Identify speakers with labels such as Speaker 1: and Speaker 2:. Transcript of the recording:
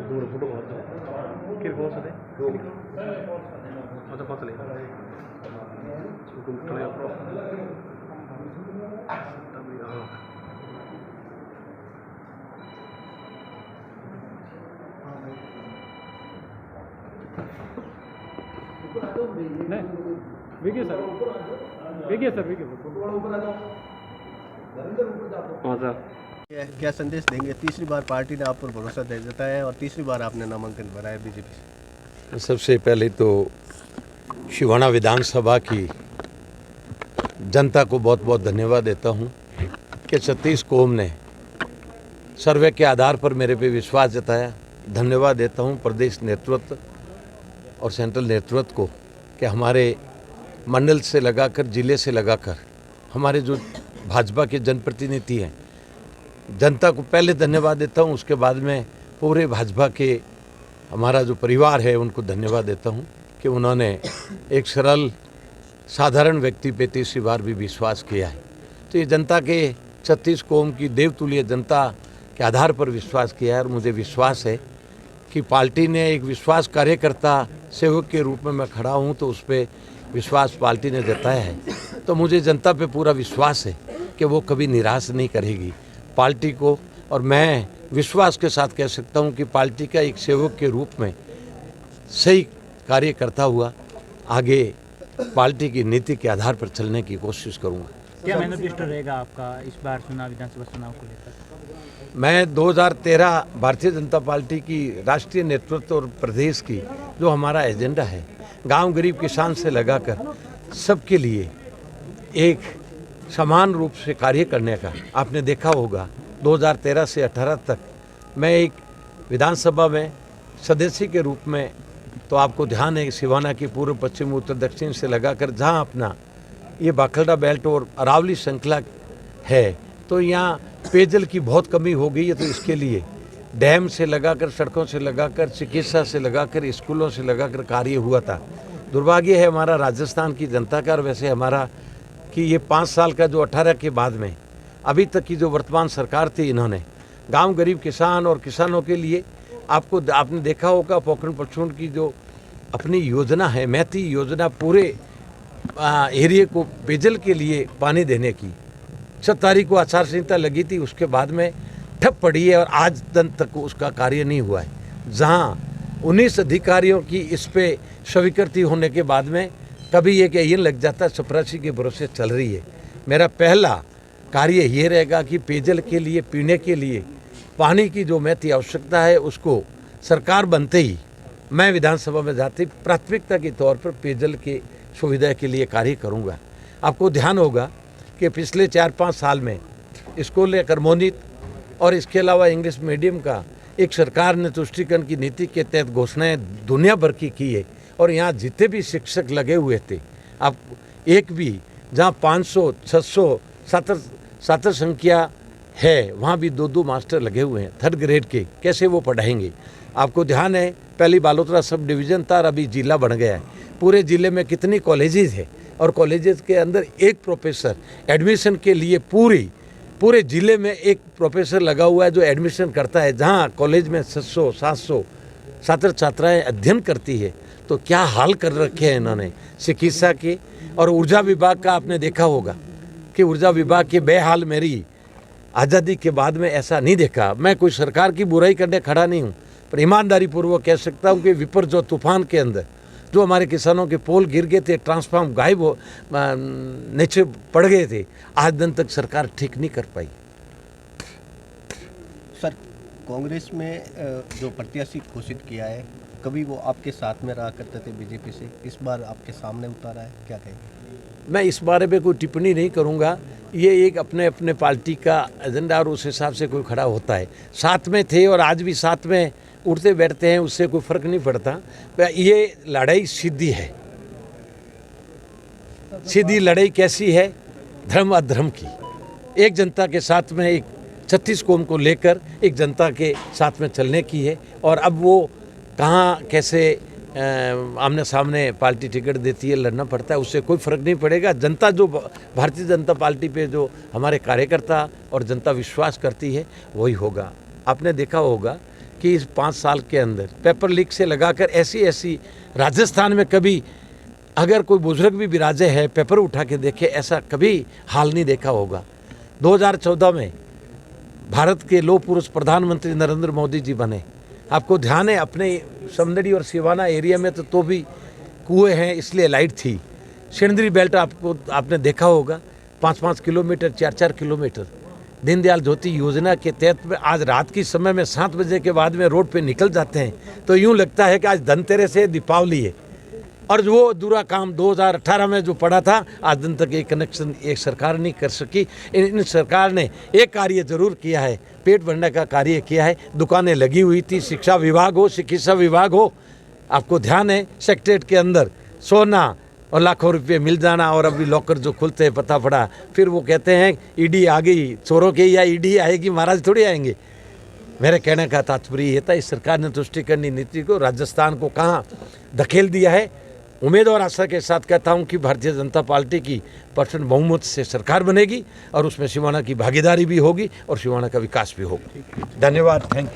Speaker 1: दूर फोटो बहुत किर बहुत सारे मतलब बहुत ले तुम खड़े हो नहीं विकी सर हाँ सर
Speaker 2: क्या संदेश देंगे? तीसरी बार पार्टी ने आप पर भरोसा दे देता है और तीसरी बार आपने नामांकन भरा है बीजेपी से।
Speaker 3: सबसे पहले तो शिवाना विधानसभा की जनता को बहुत बहुत धन्यवाद देता हूं कि 36 कौम ने सर्वे के आधार पर मेरे पे विश्वास जताया। धन्यवाद देता हूं प्रदेश नेतृत्व और सेंट्रल नेतृत्व को कि हमारे मंडल से लगाकर जिले से लगाकर हमारे जो भाजपा के जनप्रतिनिधि हैं, जनता को पहले धन्यवाद देता हूं, उसके बाद में पूरे भाजपा के हमारा जो परिवार है उनको धन्यवाद देता हूं कि उन्होंने एक सरल साधारण व्यक्ति पे तीसरी बार भी विश्वास किया है। तो ये जनता के 36 कौम की देवतुल्य जनता के आधार पर विश्वास किया है और मुझे विश्वास है कि पार्टी ने एक विश्वास कार्यकर्ता सेवक के रूप में मैं खड़ा हूँ तो उस पर विश्वास पार्टी ने जताया है। तो मुझे जनता पे पूरा विश्वास है कि वो कभी निराश नहीं करेगी पार्टी को। और मैं विश्वास के साथ कह सकता हूं कि पार्टी का एक सेवक के रूप में सही कार्य करता हुआ आगे पार्टी की नीति के आधार पर चलने की कोशिश करूंगा।
Speaker 4: क्या मैनिफेस्टो रहेगा आपका इस बार विधानसभा चुनाव को लेकर?
Speaker 3: मैं 2013 भारतीय जनता पार्टी की राष्ट्रीय नेतृत्व और प्रदेश की जो हमारा एजेंडा है, गांव गरीब किसान से लगाकर सबके लिए एक समान रूप से कार्य करने का आपने देखा होगा। 2013 से 18 तक मैं एक विधानसभा में सदस्य के रूप में, तो आपको ध्यान है सिवाना की पूर्व पश्चिम उत्तर दक्षिण से लगाकर जहां अपना ये बाखलडा बेल्ट और अरावली श्रृंखला है तो यहाँ पेयजल की बहुत कमी हो गई है। तो इसके लिए डैम से लगाकर, सड़कों से लगाकर, चिकित्सा से लगाकर, स्कूलों से लगाकर कार्य हुआ था। दुर्भाग्य है हमारा राजस्थान की जनता का और वैसे हमारा कि ये 5 साल का जो 18 के बाद में अभी तक की जो वर्तमान सरकार थी, इन्होंने गांव गरीब किसान और किसानों के लिए आपने देखा होगा पोखरण पशुन की जो अपनी योजना है, मैती योजना, पूरे एरिए को पेयजल के लिए पानी देने की 6 तारीख को आचार संहिता लगी थी, उसके बाद में ठप पड़ी है और आज दिन तक उसका कार्य नहीं हुआ है। जहां 19 अधिकारियों की इस पे स्वीकृति होने के बाद में कभी एक यही लग जाता, चपरासी के भरोसे चल रही है। मेरा पहला कार्य ये रहेगा कि पेयजल के लिए, पीने के लिए पानी की जो महती आवश्यकता है उसको सरकार बनते ही मैं विधानसभा में जाते प्राथमिकता के तौर पर पेयजल की सुविधा के लिए कार्य करूँगा। आपको ध्यान होगा कि पिछले 4-5 साल में स्कूल क्रमोन्नत और इसके अलावा इंग्लिश मीडियम का एक सरकार ने तुष्टीकरण की नीति के तहत घोषणाएं दुनिया भर की है और यहाँ जितने भी शिक्षक लगे हुए थे, आप एक भी जहाँ 500, 600, 7 संख्या है वहाँ भी 2 मास्टर लगे हुए हैं 3rd ग्रेड के, कैसे वो पढ़ाएंगे? आपको ध्यान है पहली बालोतरा सब डिवीज़न था और अभी जिला बन गया है। पूरे ज़िले में कितनी कॉलेजेस है और कॉलेजेस के अंदर एक प्रोफेसर एडमिशन के लिए पूरे ज़िले में एक प्रोफेसर लगा हुआ है जो एडमिशन करता है। जहाँ कॉलेज में 600, 700 छात्र छात्राएँ अध्ययन करती है, तो क्या हाल कर रखे हैं इन्होंने चिकित्सा के। और ऊर्जा विभाग का आपने देखा होगा कि ऊर्जा विभाग के बेहाल मेरी आज़ादी के बाद में ऐसा नहीं देखा। मैं कोई सरकार की बुराई करने खड़ा नहीं हूँ, पर ईमानदारी पूर्वक कह सकता हूँ कि विपर जो तूफान के अंदर जो हमारे किसानों के पोल गिर गए थे, ट्रांसफार्म गायब हो नीचे पड़ गए थे, आज दिन तक सरकार ठीक नहीं कर पाई।
Speaker 2: सर, कांग्रेस में जो प्रत्याशी घोषित किया है, कभी वो आपके साथ में रहा करते थे बीजेपी से, इस बार आपके सामने उतारा है, क्या कहेंगे?
Speaker 3: मैं इस बारे में कोई टिप्पणी नहीं करूंगा। ये एक अपने अपने पार्टी का एजेंडा और उस हिसाब से कोई खड़ा होता है। साथ में थे और आज भी साथ में उठते बैठते हैं, उससे कोई फर्क नहीं पड़ता। ये लड़ाई सीधी है। सीधी लड़ाई कैसी है? धर्म अधर्म की। एक जनता के साथ में, एक 36 कौम को लेकर एक जनता के साथ में चलने की है। और अब वो कहाँ कैसे आमने सामने पार्टी टिकट देती है, लड़ना पड़ता है, उससे कोई फर्क नहीं पड़ेगा। जनता जो भारतीय जनता पार्टी पे जो हमारे कार्यकर्ता और जनता विश्वास करती है वही होगा। आपने देखा होगा कि इस 5 साल के अंदर पेपर लीक से लगाकर ऐसी राजस्थान में कभी अगर कोई बुजुर्ग भी विराजे है, पेपर उठा के देखे, ऐसा कभी हाल नहीं देखा होगा। 2014 में भारत के लौह पुरुष प्रधानमंत्री नरेंद्र मोदी जी बने। आपको ध्यान है अपने समदड़ी और सिवाना एरिया में तो भी कुएं हैं, इसलिए लाइट थी। शेंद्री बेल्ट आपने देखा होगा 5-5 किलोमीटर, 4-4 किलोमीटर। दीनदयाल ज्योति योजना के तहत में आज रात के समय में 7 बजे के बाद में रोड पे निकल जाते हैं तो यूँ लगता है कि आज धनतेरस है, दीपावली है। और वो अधूरा काम 2018 में जो पड़ा था, आज दिन तक एक कनेक्शन एक सरकार नहीं कर सकी। इन सरकार ने एक कार्य जरूर किया है, पेट भरने का कार्य किया है। दुकानें लगी हुई थी, शिक्षा विभाग हो, चिकित्सा विभाग हो। आपको ध्यान है सेक्रेटरीट के अंदर सोना और लाखों रुपये मिल जाना, और अभी लॉकर जो खुलते हैं पता पड़ा, फिर वो कहते हैं ईडी आ गई चोरों की, या ईडी आएगी महाराज थोड़ी आएंगे। मेरे कहने का तात्पर्य ये था, इस सरकार ने तुष्टीकरण नीति को राजस्थान को कहाँ धकेल दिया है। उम्मीद और आशा के साथ कहता हूं कि भारतीय जनता पार्टी की % बहुमत से सरकार बनेगी और उसमें सिवाना की भागीदारी भी होगी और सिवाना का विकास भी होगा। धन्यवाद, थैंक यू।